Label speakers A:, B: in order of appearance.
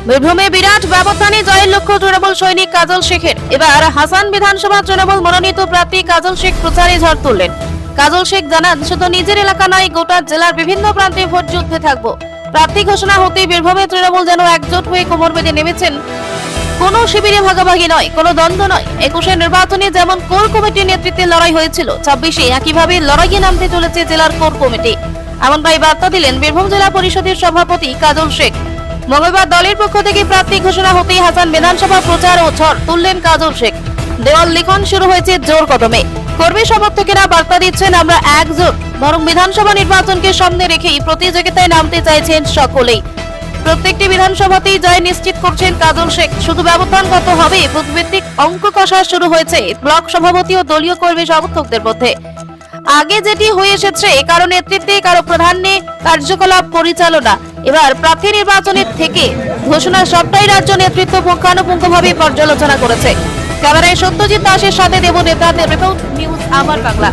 A: বীরভূমে বিরাট ব্যবধানে জয়ের লক্ষ্য তৃণমূল সৈনিক কাজল শেখের। এবার হাসান বিধানসভা তৃণমূল মনোনীত প্রার্থী কাজল শেখ প্রচারে ঝড় তুললেন। কাজল শেখ জানান, শুধু নিজের এলাকা নয়, গোটা জেলার বিভিন্ন প্রান্তে ভোট যুদ্ধে থাকবো। প্রার্থী ঘোষণা হতেই বীরভূমে তৃণমূল যেন একজোট হয়ে কোমর বেঁধে নেমেছেন। কোনো শিবিরে ভাগাভাগি নয়, কোনো দ্বন্দ্ব নয়। 21 নির্বাচনে যেমন কোর কমিটির নেতৃত্বে লড়াই হয়েছিল, 26-এ একইভাবে লড়াইয়ে নামতে চলেছে জেলার কোর কমিটি। এমনটাই বার্তা দিলেন বীরভূম জেলা পরিষদের সভাপতি কাজল শেখ। মঙ্গলবার দলের পক্ষ থেকে প্রার্থী ঘোষণা হতেই হাসান বিধানসভা প্রচার ও ঝড় তুললেন কাজল শেখ। দেওয়াল লিখন শুরু হয়েছে জোর কদমে। কর্মী সমর্থকেরা বার্তা দিচ্ছেন, আমরা একজোট, বরং বিধানসভা নির্বাচনকে সামনে রেখেই প্রতিযোগিতায় নামতে চাইছেন সকলেই। প্রত্যেকটি বিধানসভাতেই জয় নিশ্চিত করছেন কাজল শেখ। শুধু ব্যবধান কত হবে, বুথভিত্তিক অঙ্ক কষা শুরু হয়েছে ব্লক সভাপতি ও দলীয় কর্মী সমর্থকদের মধ্যে। আগে যেটি হয়ে এসেছে, কারো নেতৃত্বে, কারো প্রাধান্যে কার্যকলাপ পরিচালনা। এবার প্রার্থী নির্বাচনের থেকে ঘোষণা সবটাই রাজ্য নেতৃত্ব পুঙ্খানুপুঙ্খভাবে পর্যালোচনা করেছে। ক্যামেরায় সত্যজিৎ দাসের সাথে দেব নেতাদের রিপোর্ট, নিউজ আমার বাংলা।